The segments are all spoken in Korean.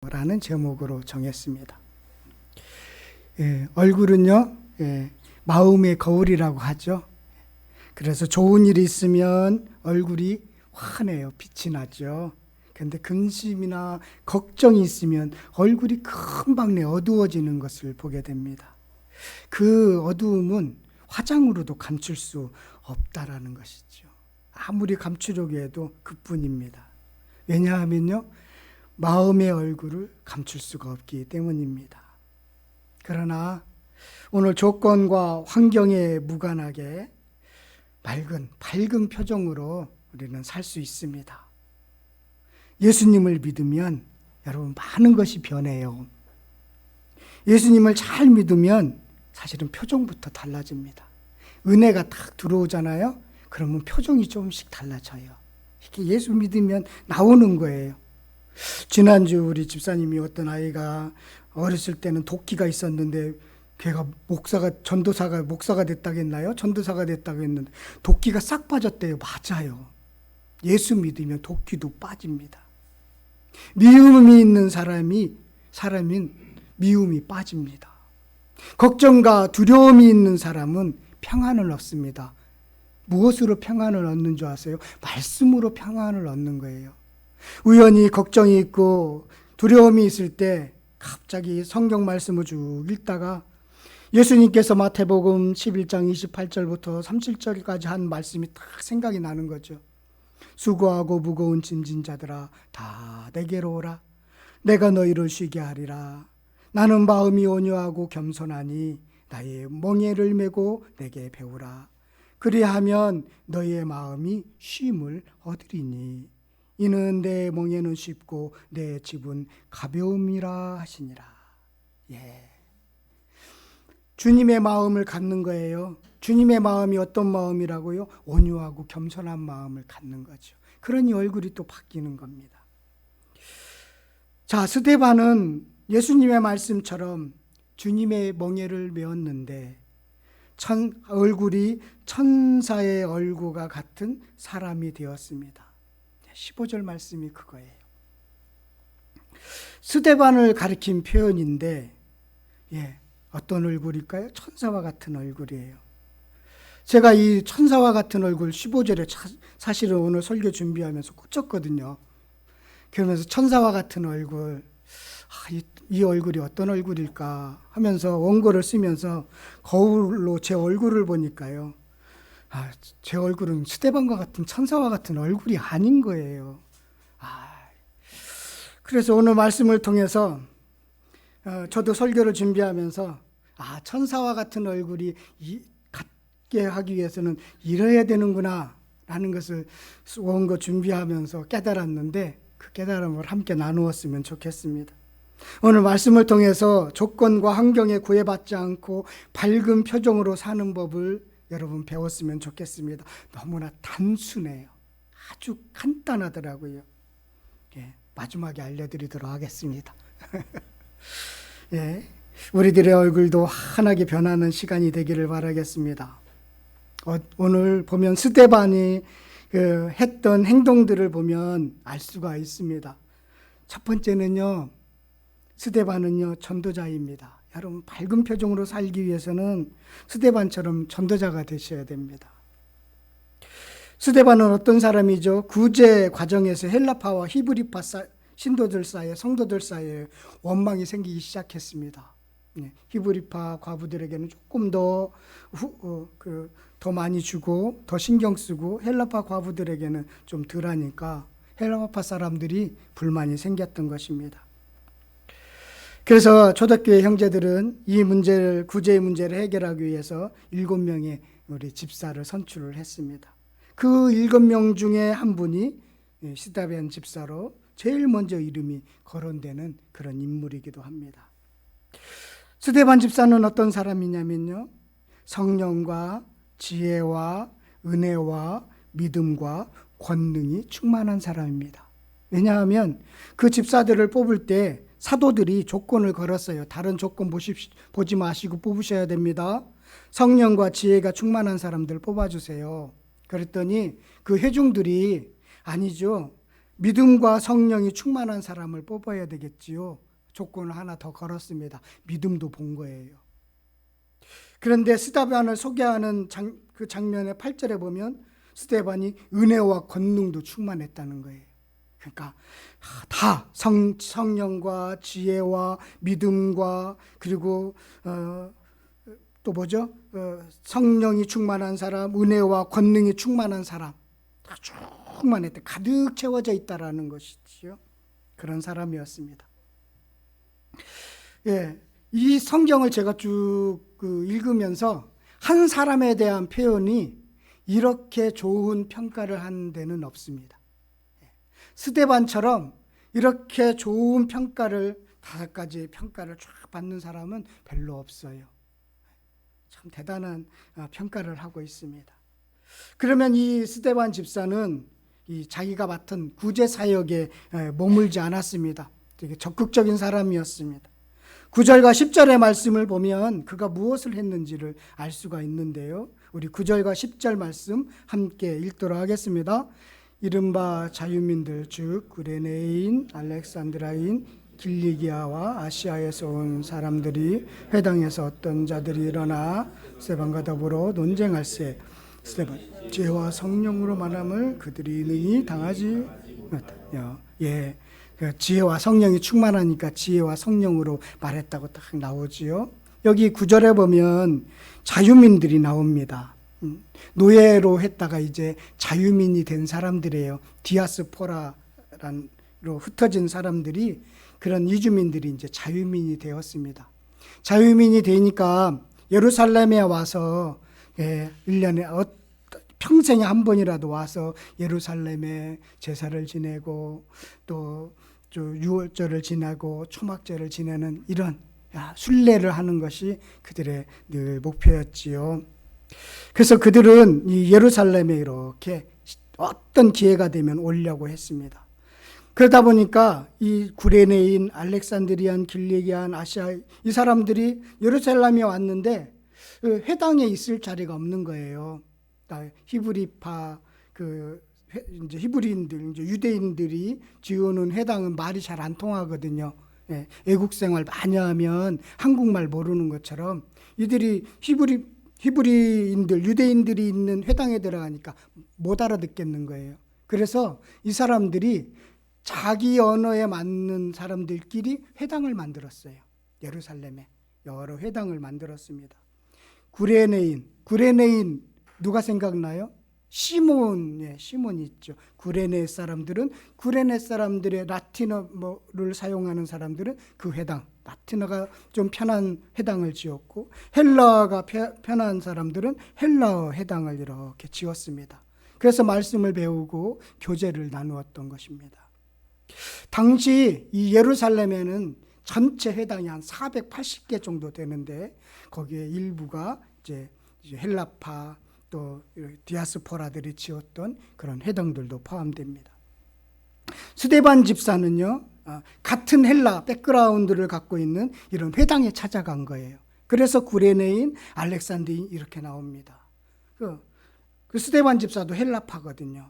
라는 제목으로 정했습니다. 얼굴은요, 마음의 거울이라고 하죠. 그래서 좋은 일이 있으면 얼굴이 환해요. 빛이 나죠. 그런데 근심이나 걱정이 있으면 얼굴이 금방 어두워지는 것을 보게 됩니다. 그 어두움은 화장으로도 감출 수 없다라는 것이죠. 아무리 감추려고 해도 그뿐입니다. 왜냐하면요, 마음의 얼굴을 감출 수가 없기 때문입니다. 그러나 오늘 조건과 환경에 무관하게 밝은 표정으로 우리는 살 수 있습니다. 예수님을 믿으면 여러분 많은 것이 변해요. 예수님을 잘 믿으면 사실은 표정부터 달라집니다. 은혜가 딱 들어오잖아요. 그러면 표정이 조금씩 달라져요. 이게 예수 믿으면 나오는 거예요. 지난주 우리 집사님이 어떤 아이가 어렸을 때는 도끼가 있었는데 걔가 전도사가 목사가 됐다고 했나요? 전도사가 됐다고 했는데 도끼가 싹 빠졌대요. 맞아요. 예수 믿으면 도끼도 빠집니다. 미움이 있는 사람인 미움이 빠집니다. 걱정과 두려움이 있는 사람은 평안을 얻습니다. 무엇으로 평안을 얻는 줄 아세요? 말씀으로 평안을 얻는 거예요. 우연히 걱정이 있고 두려움이 있을 때 갑자기 성경 말씀을 쭉 읽다가 예수님께서 마태복음 11장 28절부터 37절까지 한 말씀이 딱 생각이 나는 거죠. 수고하고 무거운 짐진 자들아 다 내게로 오라. 내가 너희를 쉬게 하리라. 나는 마음이 온유하고 겸손하니 나의 멍에를 메고 내게 배우라. 그리하면 너희의 마음이 쉼을 얻으리니 이는 내 멍에는 쉽고 내 짐은 가벼움이라 하시니라. 주님의 마음을 갖는 거예요. 주님의 마음이 어떤 마음이라고요? 온유하고 겸손한 마음을 갖는 거죠. 그러니 얼굴이 또 바뀌는 겁니다. 자, 스데반은 예수님의 말씀처럼 주님의 멍에를 메었는데 얼굴이 천사의 얼굴과 같은 사람이 되었습니다. 15절 말씀이 그거예요. 스데반을 가리킨 표현인데 어떤 얼굴일까요? 천사와 같은 얼굴이에요. 제가 이 천사와 같은 얼굴 15절에 사실은 오늘 설교 준비하면서 꽂혔거든요. 그러면서 천사와 같은 얼굴, 이 얼굴이 어떤 얼굴일까 하면서 원고를 쓰면서 거울로 제 얼굴을 보니까요. 제 얼굴은 스데반과 같은 천사와 같은 얼굴이 아닌 거예요. 그래서 오늘 말씀을 통해서 저도 설교를 준비하면서 천사와 같은 얼굴이 갖게 하기 위해서는 이래야 되는구나 라는 것을 원고 준비하면서 깨달았는데 그 깨달음을 함께 나누었으면 좋겠습니다. 오늘 말씀을 통해서 조건과 환경에 구애받지 않고 밝은 표정으로 사는 법을 여러분 배웠으면 좋겠습니다. 너무나 단순해요. 아주 간단하더라고요. 마지막에 알려드리도록 하겠습니다. 우리들의 얼굴도 환하게 변하는 시간이 되기를 바라겠습니다. 오늘 보면 스데반이 했던 행동들을 보면 알 수가 있습니다. 첫 번째는요, 스데반은요 전도자입니다. 여러분 밝은 표정으로 살기 위해서는 스데반처럼 전도자가 되셔야 됩니다. 스데반은 어떤 사람이죠? 구제 과정에서 헬라파와 히브리파 신도들 사이에 성도들 사이에 원망이 생기기 시작했습니다. 히브리파 과부들에게는 조금 더 많이 주고 더 신경 쓰고 헬라파 과부들에게는 좀 덜하니까 헬라파 사람들이 불만이 생겼던 것입니다. 그래서 초대교회 형제들은 이 구제의 문제를 해결하기 위해서 7명의 우리 집사를 선출을 했습니다. 그 7명 중에 한 분이 스데반 집사로 제일 먼저 이름이 거론되는 그런 인물이기도 합니다. 스데반 집사는 어떤 사람이냐면요, 성령과 지혜와 은혜와 믿음과 권능이 충만한 사람입니다. 왜냐하면 그 집사들을 뽑을 때 사도들이 조건을 걸었어요. 다른 조건 보지 마시고 뽑으셔야 됩니다. 성령과 지혜가 충만한 사람들 뽑아주세요. 그랬더니 그 회중들이 아니죠, 믿음과 성령이 충만한 사람을 뽑아야 되겠지요. 조건을 하나 더 걸었습니다. 믿음도 본 거예요. 그런데 스데반을 소개하는 그 장면의 8절에 보면 스데반이 은혜와 권능도 충만했다는 거예요. 그러니까 다 성령과 지혜와 믿음과 그리고 또 뭐죠? 성령이 충만한 사람, 은혜와 권능이 충만한 사람 다 충만했대. 가득 채워져 있다라는 것이지요. 그런 사람이었습니다. 예, 이 성경을 제가 쭉 읽으면서 한 사람에 대한 표현이 이렇게 좋은 평가를 하는 데는 없습니다. 스데반처럼 이렇게 좋은 평가를 5가지 평가를 쫙 받는 사람은 별로 없어요. 참 대단한 평가를 하고 있습니다. 그러면 이 스데반 집사는 이 자기가 맡은 구제 사역에 머물지 않았습니다. 되게 적극적인 사람이었습니다. 9절과 10절의 말씀을 보면 그가 무엇을 했는지를 알 수가 있는데요. 우리 9절과 10절 말씀 함께 읽도록 하겠습니다. 이른바 자유민들 즉 구레네인, 알렉산드라인, 길리기아와 아시아에서 온 사람들이 회당에서 어떤 자들이 일어나 스데반과 더불어 논쟁할세 스데반 지혜와 성령으로 말함을 그들이 능히 당하지 못하여. 예, 지혜와 성령이 충만하니까 지혜와 성령으로 말했다고 딱 나오지요. 여기 9절에 보면 자유민들이 나옵니다. 노예로 했다가 이제 자유민이 된 사람들이에요. 디아스포라로 흩어진 사람들이, 그런 이주민들이 이제 자유민이 되었습니다. 자유민이 되니까 예루살렘에 와서 1년에 평생에 한 번이라도 와서 예루살렘에 제사를 지내고 또 유월절을 지내고 초막절을 지내는 이런 순례를 하는 것이 그들의 늘 목표였지요. 그래서 그들은 이 예루살렘에 이렇게 어떤 기회가 되면 오려고 했습니다. 그러다 보니까 이 구레네인, 알렉산드리안, 길리기안, 아시아 이 사람들이 예루살렘에 왔는데 회당에 있을 자리가 없는 거예요. 히브리파 이제 히브리인들, 이제 유대인들이 지어놓은 회당은 말이 잘 안 통하거든요. 애국 생활 많이 하면 한국말 모르는 것처럼 이들이 히브리인들, 유대인들이 있는 회당에 들어가니까 못 알아듣겠는 거예요. 그래서 이 사람들이 자기 언어에 맞는 사람들끼리 회당을 만들었어요. 예루살렘에 여러 회당을 만들었습니다. 구레네인 누가 생각나요? 시몬이 있죠. 구레네 사람들은, 구레네 사람들의 라틴어를 사용하는 사람들은 그 회당, 라틴어가 좀 편한 회당을 지었고, 헬라어가 편한 사람들은 헬라어 회당을 이렇게 지었습니다. 그래서 말씀을 배우고 교제를 나누었던 것입니다. 당시 이 예루살렘에는 전체 회당이 한 480개 정도 되는데 거기에 일부가 이제 헬라파 또 디아스포라들이 지었던 그런 회당들도 포함됩니다. 스데반 집사는요, 같은 헬라 백그라운드를 갖고 있는 이런 회당에 찾아간 거예요. 그래서 구레네인, 알렉산드인 이렇게 나옵니다. 그 스데반 집사도 헬라파거든요.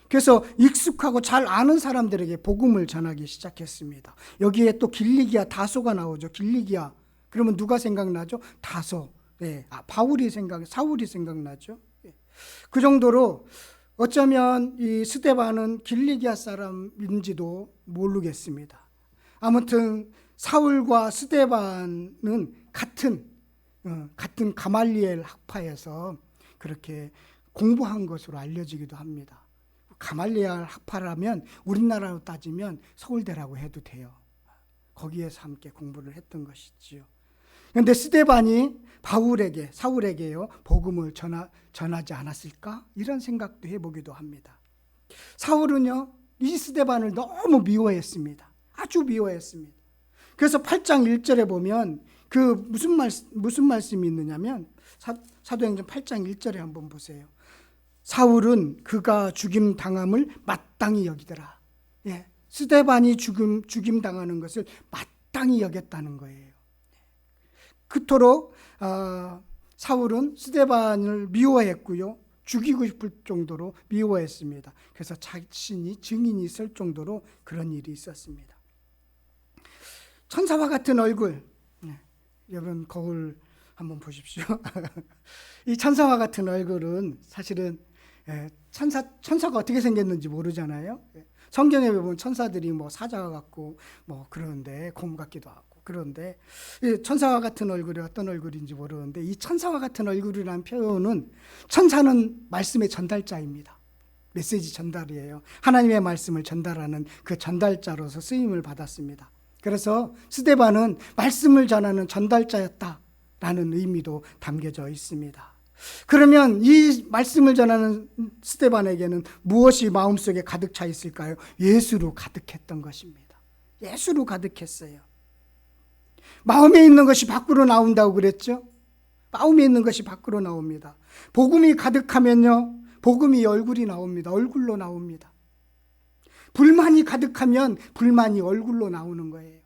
그래서 익숙하고 잘 아는 사람들에게 복음을 전하기 시작했습니다. 여기에 또 길리기아, 다소가 나오죠. 길리기아. 그러면 누가 생각나죠? 다소. 사울이 생각나죠. 그 정도로 어쩌면 이 스데반은 길리기아 사람인지도 모르겠습니다. 아무튼 사울과 스데반은 같은 가말리엘 학파에서 그렇게 공부한 것으로 알려지기도 합니다. 가말리엘 학파라면 우리나라로 따지면 서울대라고 해도 돼요. 거기에서 함께 공부를 했던 것이지요. 그런데 스데반이 사울에게요, 복음을 전하지 않았을까? 이런 생각도 해보기도 합니다. 사울은요, 이 스데반을 너무 미워했습니다. 아주 미워했습니다. 그래서 8장 1절에 보면 무슨 말씀이 있느냐면 사도행전 8장 1절에 한번 보세요. 사울은 그가 죽임 당함을 마땅히 여기더라. 스데반이 죽임 당하는 것을 마땅히 여겼다는 거예요. 그토록 사울은 스데반을 미워했고요, 죽이고 싶을 정도로 미워했습니다. 그래서 자신이 증인이 있을 정도로 그런 일이 있었습니다. 천사와 같은 얼굴, 여러분 거울 한번 보십시오. 이 천사와 같은 얼굴은 사실은 천사가 어떻게 생겼는지 모르잖아요. 성경에 보면 천사들이 뭐 사자와 같고 뭐 그러는데 곰 같기도 하고 그런데 이 천사와 같은 얼굴이 어떤 얼굴인지 모르는데 이 천사와 같은 얼굴이라는 표현은 천사는 말씀의 전달자입니다. 메시지 전달이에요. 하나님의 말씀을 전달하는 그 전달자로서 쓰임을 받았습니다. 그래서 스데반은 말씀을 전하는 전달자였다라는 의미도 담겨져 있습니다. 그러면 이 말씀을 전하는 스데반에게는 무엇이 마음속에 가득 차 있을까요? 예수로 가득했던 것입니다. 예수로 가득했어요. 마음에 있는 것이 밖으로 나온다고 그랬죠? 마음에 있는 것이 밖으로 나옵니다. 복음이 가득하면요, 복음이 얼굴이 나옵니다. 얼굴로 나옵니다. 불만이 가득하면 불만이 얼굴로 나오는 거예요.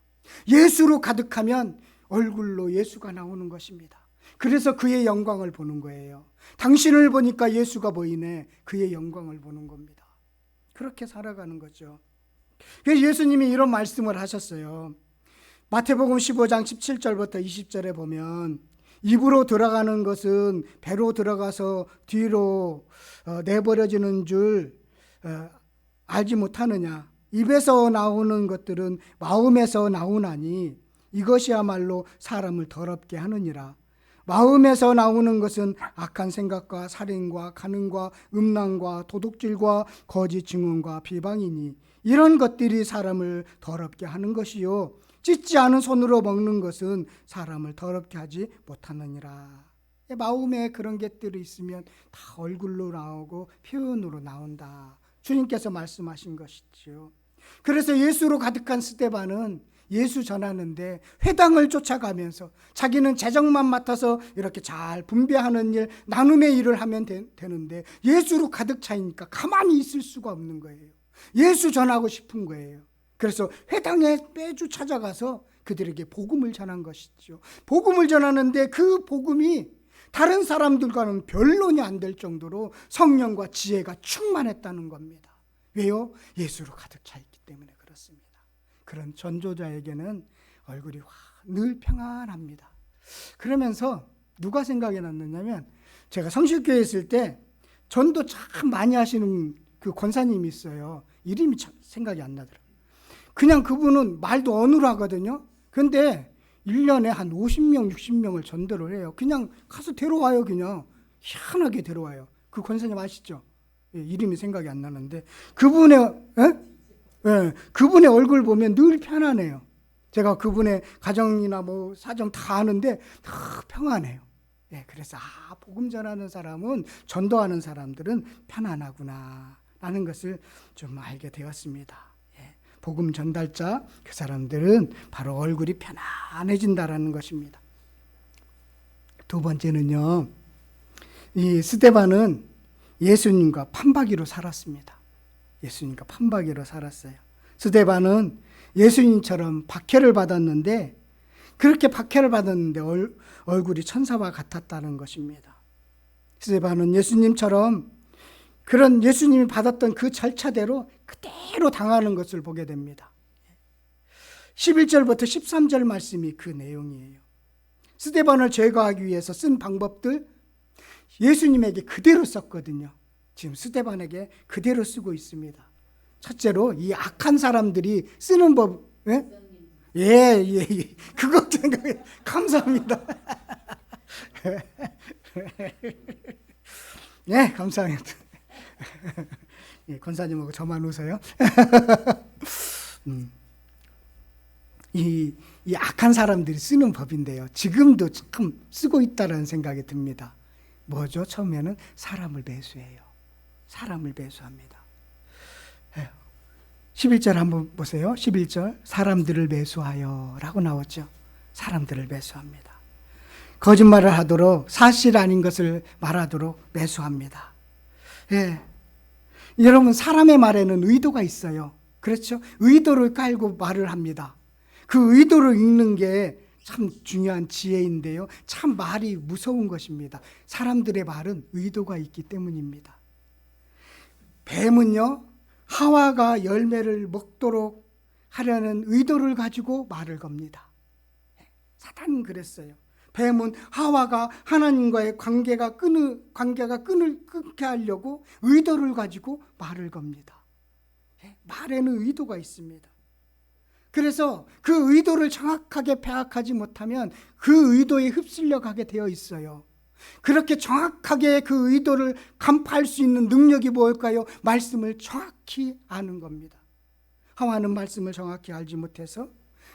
예수로 가득하면 얼굴로 예수가 나오는 것입니다. 그래서 그의 영광을 보는 거예요. 당신을 보니까 예수가 보이네. 그의 영광을 보는 겁니다. 그렇게 살아가는 거죠. 그래서 예수님이 이런 말씀을 하셨어요. 마태복음 15장 17절부터 20절에 보면 입으로 들어가는 것은 배로 들어가서 뒤로 내버려지는 줄 알지 못하느냐. 입에서 나오는 것들은 마음에서 나오나니 이것이야말로 사람을 더럽게 하느니라. 마음에서 나오는 것은 악한 생각과 살인과 간음과 음란과 도둑질과 거짓 증언과 비방이니 이런 것들이 사람을 더럽게 하는 것이요 찢지 않은 손으로 먹는 것은 사람을 더럽게 하지 못하느니라. 마음에 그런 것들이 있으면 다 얼굴로 나오고 표현으로 나온다. 주님께서 말씀하신 것이지요. 그래서 예수로 가득한 스데반은 예수 전하는데 회당을 쫓아가면서 자기는 재정만 맡아서 이렇게 잘 분배하는 일, 나눔의 일을 하면 되는데 예수로 가득 차니까 가만히 있을 수가 없는 거예요. 예수 전하고 싶은 거예요. 그래서 회당에 매주 찾아가서 그들에게 복음을 전한 것이죠. 복음을 전하는데 그 복음이 다른 사람들과는 변론이 안 될 정도로 성령과 지혜가 충만했다는 겁니다. 왜요? 예수로 가득 차 있기 때문에 그렇습니다. 그런 전도자에게는 얼굴이 늘 평안합니다. 그러면서 누가 생각이 났느냐면 제가 성실교회에 있을 때 전도 참 많이 하시는 그 권사님이 있어요. 이름이 참 생각이 안 나더라고요. 그냥 그분은 말도 언어로 하거든요. 근데 1년에 한 50명, 60명을 전도를 해요. 그냥 가서 데려와요. 그냥 희한하게 데려와요. 그 권사님 아시죠? 예, 이름이 생각이 안 나는데 그분의 그분의 얼굴 보면 늘 편안해요. 제가 그분의 가정이나 뭐 사정 다 아는데 다 평안해요. 예, 그래서 복음 전하는 사람은 전도하는 사람들은 편안하구나 라는 것을 좀 알게 되었습니다. 복음 전달자 그 사람들은 바로 얼굴이 편안해진다라는 것입니다. 두 번째는요, 이 스데반은 예수님과 판박이로 살았습니다. 예수님과 판박이로 살았어요. 스데반은 예수님처럼 박해를 받았는데 그렇게 박해를 받았는데 얼굴이 천사와 같았다는 것입니다. 스데반은 예수님처럼 그런 예수님이 받았던 그 절차대로 그대로 당하는 것을 보게 됩니다. 11절부터 13절 말씀이 그 내용이에요. 스데반을 제거하기 위해서 쓴 방법들 예수님에게 그대로 썼거든요. 지금 스데반에게 그대로 쓰고 있습니다. 첫째로 이 악한 사람들이 쓰는 법, 예. 그것 생각해 감사합니다. 예, 감사합니다. 예, 권사님하고 저만 웃어요. 이 악한 사람들이 쓰는 법인데요. 지금도 참 쓰고 있다는 생각이 듭니다. 뭐죠? 처음에는 사람을 매수해요. 사람을 매수합니다. 11절 한번 보세요. 11절 사람들을 매수하여 라고 나왔죠. 사람들을 매수합니다. 거짓말을 하도록 사실 아닌 것을 말하도록 매수합니다. 예. 여러분 사람의 말에는 의도가 있어요. 그렇죠? 의도를 깔고 말을 합니다. 그 의도를 읽는 게 참 중요한 지혜인데요. 참 말이 무서운 것입니다. 사람들의 말은 의도가 있기 때문입니다. 뱀은요, 하와가 열매를 먹도록 하려는 의도를 가지고 말을 겁니다. 사탄은 그랬어요. 뱀은 하와가 하나님과의 관계가 끊게 하려고 의도를 가지고 말을 겁니다. 말에는 의도가 있습니다. 그래서 그 의도를 정확하게 파악하지 못하면 그 의도에 휩쓸려 가게 되어 있어요. 그렇게 정확하게 그 의도를 간파할 수 있는 능력이 뭘까요? 말씀을 정확히 아는 겁니다. 하와는 말씀을 정확히 알지 못해서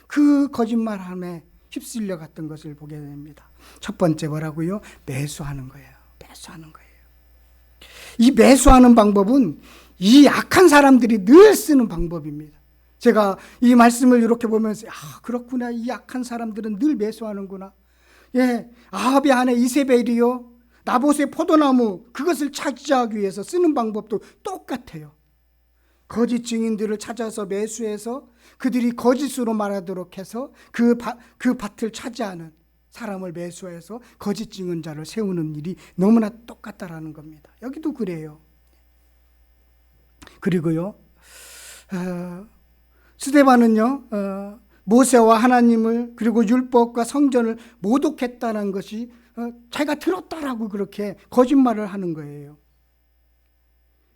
그 거짓말함에 휩쓸려 갔던 것을 보게 됩니다. 첫 번째 뭐라고요? 매수하는 거예요. 매수하는 거예요. 이 매수하는 방법은 이 악한 사람들이 늘 쓰는 방법입니다. 제가 이 말씀을 이렇게 보면서 그렇구나. 이 악한 사람들은 늘 매수하는구나. 아합의 아내 이세벨이요, 나봇의 포도나무 그것을 차지하기 위해서 쓰는 방법도 똑같아요. 거짓 증인들을 찾아서 매수해서 그들이 거짓으로 말하도록 해서 그 밭을 차지하는 사람을 매수해서 거짓 증언자를 세우는 일이 너무나 똑같다라는 겁니다. 여기도 그래요. 그리고요, 스데반은요, 모세와 하나님을 그리고 율법과 성전을 모독했다는 것이 자기가 들었다라고 그렇게 거짓말을 하는 거예요.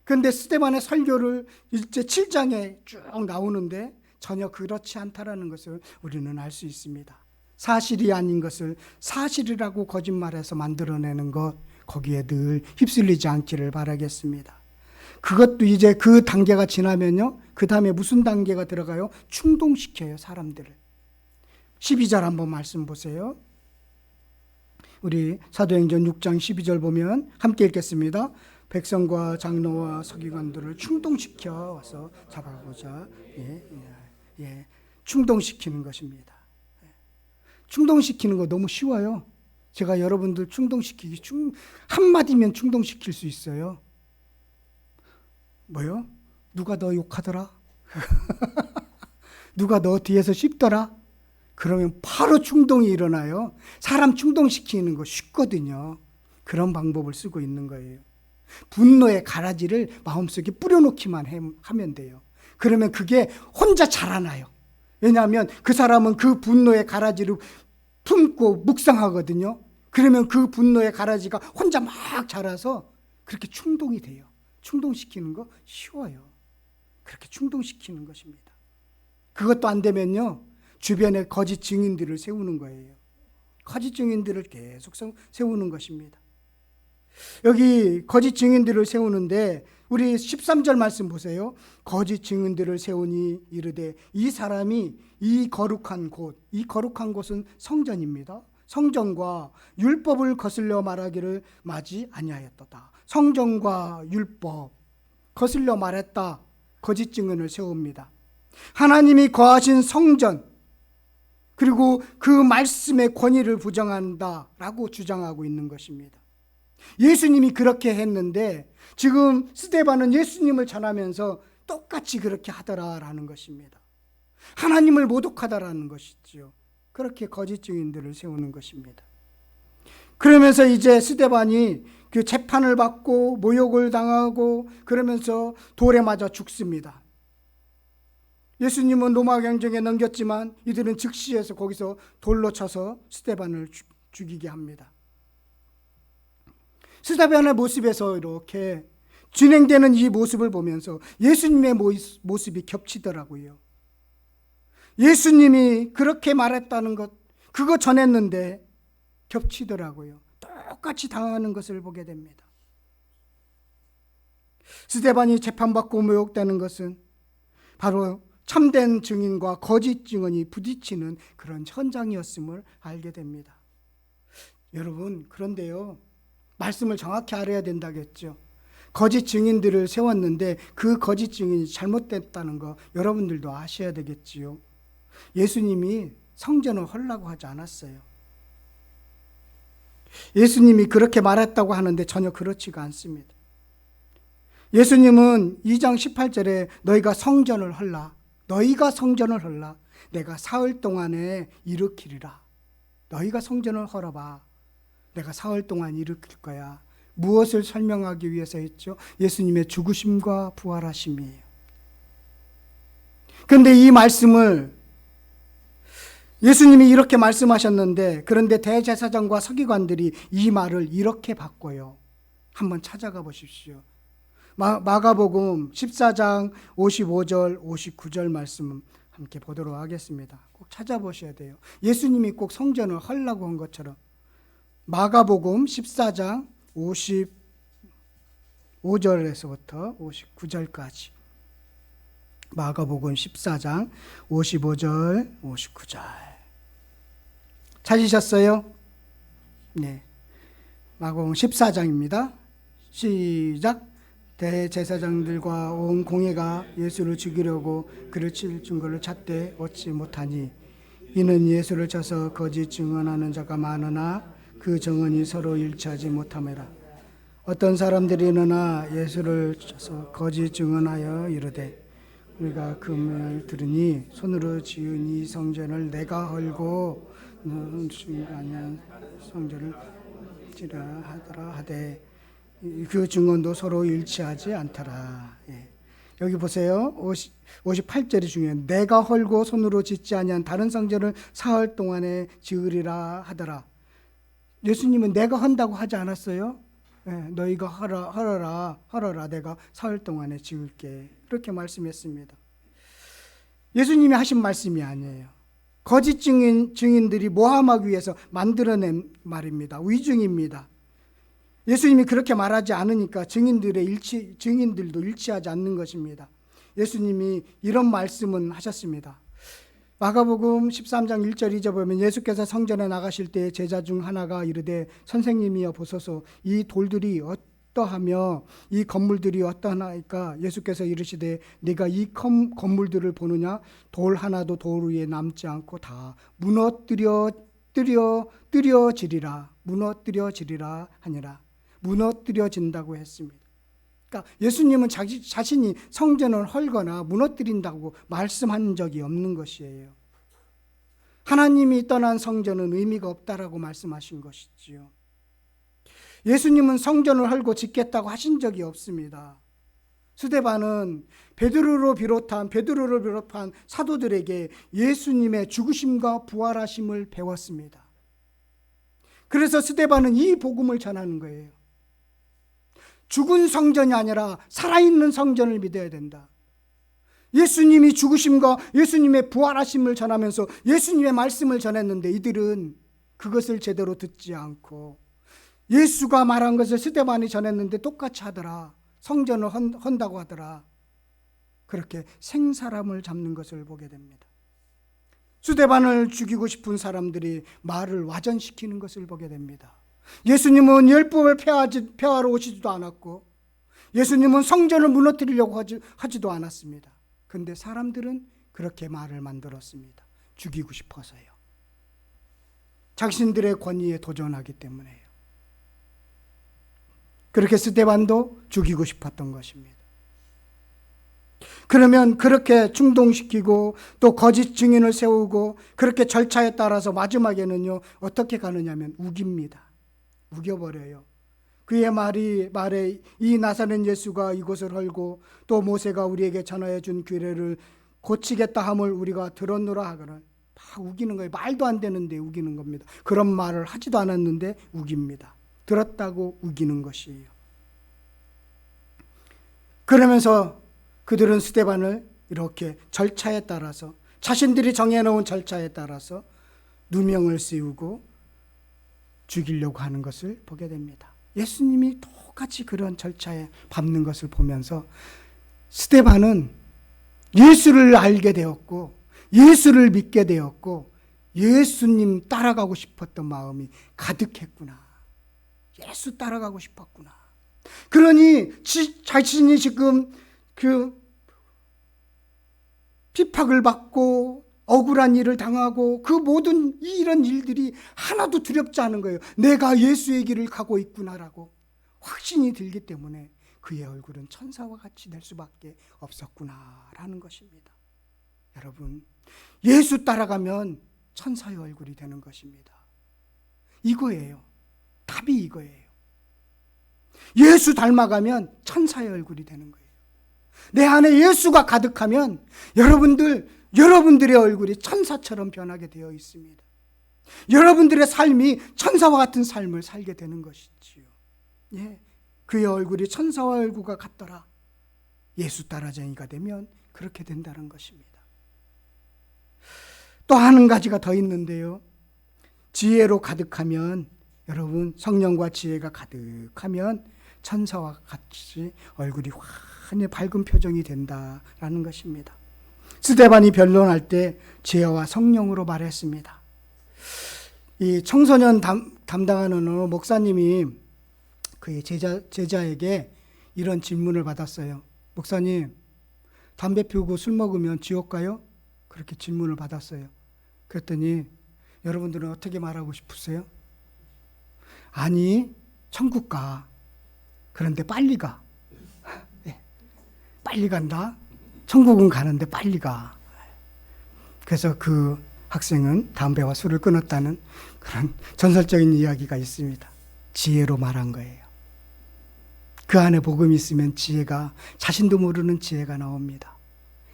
그런데 스데반의 설교를 일제 7장에 쭉 나오는데 전혀 그렇지 않다라는 것을 우리는 알 수 있습니다. 사실이 아닌 것을 사실이라고 거짓말해서 만들어내는 것, 거기에 늘 휩쓸리지 않기를 바라겠습니다. 그것도 이제 그 단계가 지나면요, 그 다음에 무슨 단계가 들어가요? 충동시켜요, 사람들을. 12절 한번 말씀 보세요. 우리 사도행전 6장 12절 보면 함께 읽겠습니다. 백성과 장로와 서기관들을 충동시켜 와서 잡아보자. 충동시키는 것입니다. 충동시키는 거 너무 쉬워요. 제가 여러분들 충동시키기 한마디면 충동시킬 수 있어요. 뭐요? 누가 너 욕하더라? 누가 너 뒤에서 씹더라? 그러면 바로 충동이 일어나요. 사람 충동시키는 거 쉽거든요. 그런 방법을 쓰고 있는 거예요. 분노의 가라지를 마음속에 뿌려놓기만 하면 돼요. 그러면 그게 혼자 자라나요. 왜냐하면 그 사람은 그 분노의 가라지를 품고 묵상하거든요. 그러면 그 분노의 가라지가 혼자 막 자라서 그렇게 충동이 돼요. 충동시키는 거 쉬워요. 그렇게 충동시키는 것입니다. 그것도 안 되면요, 주변에 거짓 증인들을 세우는 거예요. 거짓 증인들을 계속 세우는 것입니다. 여기 거짓 증인들을 세우는데 우리 13절 말씀 보세요. 거짓 증인들을 세우니 이르되 이 사람이 이 거룩한 곳은 성전입니다. 성전과 율법을 거슬려 말하기를 마지 아니하였도다. 성전과 율법 거슬려 말했다. 거짓 증언을 세웁니다. 하나님이 거하신 성전, 그리고 그 말씀의 권위를 부정한다라고 주장하고 있는 것입니다. 예수님이 그렇게 했는데 지금 스데반은 예수님을 전하면서 똑같이 그렇게 하더라라는 것입니다. 하나님을 모독하다라는 것이죠. 그렇게 거짓 증인들을 세우는 것입니다. 그러면서 이제 스데반이 그 재판을 받고 모욕을 당하고 그러면서 돌에 맞아 죽습니다. 예수님은 로마 경정에 넘겼지만 이들은 즉시해서 거기서 돌로 쳐서 스데반을 죽이게 합니다. 스데반의 모습에서 이렇게 진행되는 이 모습을 보면서 예수님의 모습이 겹치더라고요. 예수님이 그렇게 말했다는 것, 그거 전했는데 겹치더라고요. 똑같이 당하는 것을 보게 됩니다. 스데반이 재판받고 모욕되는 것은 바로 참된 증인과 거짓 증언이 부딪히는 그런 현장이었음을 알게 됩니다. 여러분, 그런데요, 말씀을 정확히 알아야 된다겠죠. 거짓 증인들을 세웠는데 그 거짓 증인이 잘못됐다는 거 여러분들도 아셔야 되겠지요. 예수님이 성전을 헐라고 하지 않았어요. 예수님이 그렇게 말했다고 하는데 전혀 그렇지가 않습니다. 예수님은 2장 18절에 너희가 성전을 헐라 내가 사흘 동안에 일으키리라. 너희가 성전을 헐어봐. 내가 사흘 동안 일으킬 거야. 무엇을 설명하기 위해서 했죠? 예수님의 죽으심과 부활하심이에요. 그런데 이 말씀을 예수님이 이렇게 말씀하셨는데, 그런데 대제사장과 서기관들이 이 말을 이렇게 바꿔요. 한번 찾아가 보십시오. 마가복음 14장 55절 59절 말씀 함께 보도록 하겠습니다. 꼭 찾아보셔야 돼요. 예수님이 꼭 성전을 헐라고 한 것처럼. 마가복음 14장 55절에서부터 59절까지. 마가복음 14장 55절 59절. 찾으셨어요? 네. 마가복음 14장입니다. 시작. 대제사장들과 온 공회가 예수를 죽이려고 그를 칠 증거를 찾되 얻지 못하니 이는 예수를 쳐서 거짓 증언하는 자가 많으나 그 증언이 서로 일치하지 못함이라. 어떤 사람들이 일어나 예수를 쳐서 거짓 증언하여 이르되 우리가 그 말을 들으니 손으로 지은 이 성전을 내가 헐고 너는 아니한 성전을 지라 하더라 하되 그 증언도 서로 일치하지 않더라. 예. 여기 보세요. 58절이 중요해요. 내가 헐고 손으로 짓지 아니한 다른 성전을 사흘 동안에 지으리라 하더라. 예수님은 내가 헌다고 하지 않았어요? 예, 너희가 헐어라 내가 사흘 동안에 지을게. 그렇게 말씀했습니다. 예수님이 하신 말씀이 아니에요. 거짓 증인들이 모함하기 위해서 만들어낸 말입니다. 위증입니다. 예수님이 그렇게 말하지 않으니까 증인들도 일치하지 않는 것입니다. 예수님이 이런 말씀은 하셨습니다. 마가복음 13장 1절 2절 보면 예수께서 성전에 나가실 때 제자 중 하나가 이르되 선생님이여 보소서 이 돌들이 어떠하며 이 건물들이 어떠하나이까. 예수께서 이르시되 네가 이 건물들을 보느냐. 돌 하나도 돌 위에 남지 않고 다 무너뜨려지리라 하니라. 무너뜨려진다고 했습니다. 그러니까 예수님은 자신이 성전을 헐거나 무너뜨린다고 말씀한 적이 없는 것이에요. 하나님이 떠난 성전은 의미가 없다라고 말씀하신 것이지요. 예수님은 성전을 헐고 짓겠다고 하신 적이 없습니다. 스데반은 베드로를 비롯한 사도들에게 예수님의 죽으심과 부활하심을 배웠습니다. 그래서 스데반은 이 복음을 전하는 거예요. 죽은 성전이 아니라 살아있는 성전을 믿어야 된다. 예수님이 죽으심과 예수님의 부활하심을 전하면서 예수님의 말씀을 전했는데 이들은 그것을 제대로 듣지 않고 예수가 말한 것을 스데반이 전했는데 똑같이 하더라. 성전을 헌다고 하더라. 그렇게 생사람을 잡는 것을 보게 됩니다. 스데반을 죽이고 싶은 사람들이 말을 와전시키는 것을 보게 됩니다. 예수님은 율법을 폐하러 오시지도 않았고 예수님은 성전을 무너뜨리려고 하지도 않았습니다. 그런데 사람들은 그렇게 말을 만들었습니다. 죽이고 싶어서요. 자신들의 권위에 도전하기 때문에요. 그렇게 스데반도 죽이고 싶었던 것입니다. 그러면 그렇게 충동시키고 또 거짓 증인을 세우고 그렇게 절차에 따라서 마지막에는요 어떻게 가느냐면 우깁니다. 우겨버려요. 그의 말에 이 나사렛 예수가 이곳을 헐고 또 모세가 우리에게 전하여 준 규례를 고치겠다 함을 우리가 들었노라 하거늘. 막 우기는 거예요. 말도 안 되는데 우기는 겁니다. 그런 말을 하지도 않았는데 우깁니다. 들었다고 우기는 것이에요. 그러면서 그들은 스데반을 이렇게 절차에 따라서 자신들이 정해놓은 절차에 따라서 누명을 씌우고 죽이려고 하는 것을 보게 됩니다. 예수님이 똑같이 그런 절차에 밟는 것을 보면서 스데반은 예수를 알게 되었고 예수를 믿게 되었고 예수님 따라가고 싶었던 마음이 가득했구나. 예수 따라가고 싶었구나. 그러니 자신이 지금 그 핍박을 받고 억울한 일을 당하고 그 모든 이런 일들이 하나도 두렵지 않은 거예요. 내가 예수의 길을 가고 있구나라고 확신이 들기 때문에 그의 얼굴은 천사와 같이 될 수밖에 없었구나라는 것입니다. 여러분, 예수 따라가면 천사의 얼굴이 되는 것입니다. 이거예요. 답이 이거예요. 예수 닮아가면 천사의 얼굴이 되는 거예요. 내 안에 예수가 가득하면 여러분들의 얼굴이 천사처럼 변하게 되어 있습니다. 여러분들의 삶이 천사와 같은 삶을 살게 되는 것이지요. 예, 그의 얼굴이 천사와 얼굴과 같더라. 예수 따라쟁이가 되면 그렇게 된다는 것입니다. 또 한 가지가 더 있는데요. 지혜로 가득하면, 여러분, 성령과 지혜가 가득하면 천사와 같이 얼굴이 환히 밝은 표정이 된다라는 것입니다. 스데반이 변론할 때 지혜와 성령으로 말했습니다. 이 청소년 담당하는 목사님이 그의 제자에게 이런 질문을 받았어요. 목사님, 담배 피우고 술 먹으면 지옥 가요? 그렇게 질문을 받았어요. 그랬더니 여러분들은 어떻게 말하고 싶으세요? 아니, 천국 가. 그런데 빨리 가. 빨리 간다. 천국은 가는데 빨리 가. 그래서 그 학생은 담배와 술을 끊었다는 그런 전설적인 이야기가 있습니다. 지혜로 말한 거예요. 그 안에 복음이 있으면 지혜가, 자신도 모르는 지혜가 나옵니다.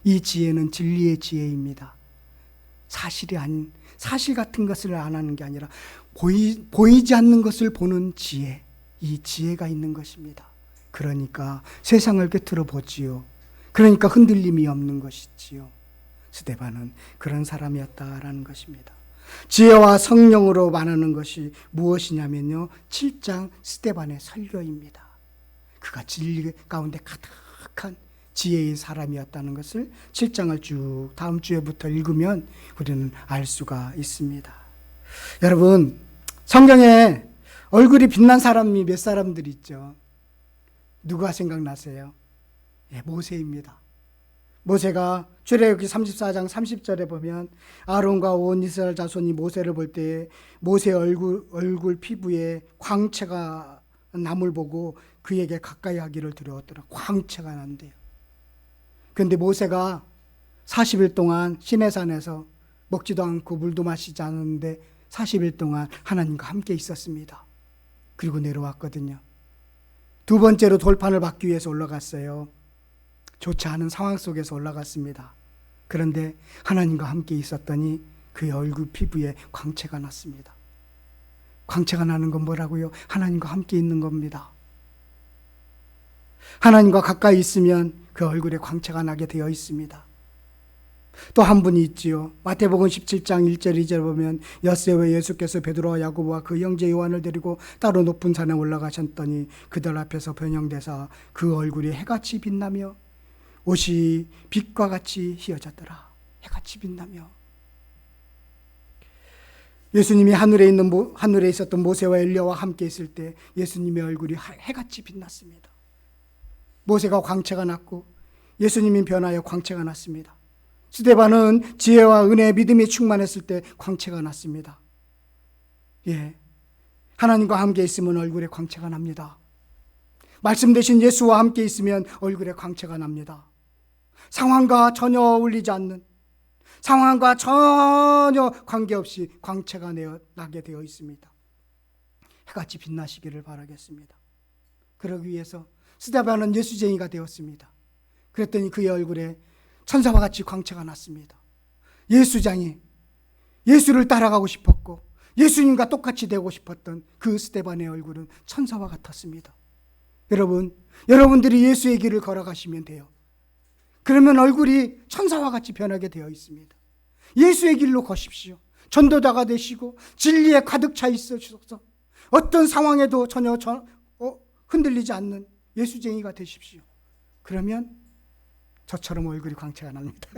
이 지혜는 진리의 지혜입니다. 사실이 아닌, 사실 같은 것을 안 하는 게 아니라 보이지 않는 것을 보는 지혜, 이 지혜가 있는 것입니다. 그러니까 세상을 꿰뚫어 보지요. 그러니까 흔들림이 없는 것이지요. 스데반은 그런 사람이었다라는 것입니다. 지혜와 성령으로 말하는 것이 무엇이냐면요, 7장 스데반의 설교입니다. 그가 진리 가운데 가득한 지혜의 사람이었다는 것을 7장을 쭉 다음 주에부터 읽으면 우리는 알 수가 있습니다. 여러분, 성경에 얼굴이 빛난 사람이 몇 사람들 있죠? 누가 생각나세요? 예, 모세입니다. 모세가 출애굽기 34장 30절에 보면 아론과 온 이스라엘 자손이 모세를 볼 때 모세의 얼굴 피부에 광채가 남을 보고 그에게 가까이 하기를 두려웠더라. 광채가 난대요. 그런데 모세가 40일 동안 시내산에서 먹지도 않고 물도 마시지 않았는데 40일 동안 하나님과 함께 있었습니다. 그리고 내려왔거든요. 두 번째로 돌판을 받기 위해서 올라갔어요. 좋지 않은 상황 속에서 올라갔습니다. 그런데 하나님과 함께 있었더니 그의 얼굴 피부에 광채가 났습니다. 광채가 나는 건 뭐라고요? 하나님과 함께 있는 겁니다. 하나님과 가까이 있으면 그 얼굴에 광채가 나게 되어 있습니다. 또 한 분이 있지요. 마태복음 17장 1절 2절 보면 엿새 후에 예수께서 베드로와 야고보와 그 형제 요한을 데리고 따로 높은 산에 올라가셨더니 그들 앞에서 변형되사 그 얼굴이 해같이 빛나며 옷이 빛과 같이 휘어졌더라. 해같이 빛나며. 예수님이 하늘에 있었던 모세와 엘리야와 함께 있을 때 예수님의 얼굴이 해같이 빛났습니다. 모세가 광채가 났고 예수님이 변하여 광채가 났습니다. 스데반은 지혜와 은혜, 믿음이 충만했을 때 광채가 났습니다. 예, 하나님과 함께 있으면 얼굴에 광채가 납니다. 말씀 대신 예수와 함께 있으면 얼굴에 광채가 납니다. 상황과 전혀 어울리지 않는, 상황과 전혀 관계없이 광채가 나게 되어 있습니다. 해같이 빛나시기를 바라겠습니다. 그러기 위해서 스데반은 예수쟁이가 되었습니다. 그랬더니 그의 얼굴에 천사와 같이 광채가 났습니다. 예수장이 예수를 따라가고 싶었고 예수님과 똑같이 되고 싶었던 그 스데반의 얼굴은 천사와 같았습니다. 여러분들이 예수의 길을 걸어가시면 돼요. 그러면 얼굴이 천사와 같이 변하게 되어 있습니다. 예수의 길로 거십시오. 전도자가 되시고 진리에 가득 차 있으셔서 어떤 상황에도 전혀 흔들리지 않는 예수쟁이가 되십시오. 그러면 저처럼 얼굴이 광채가 납니다.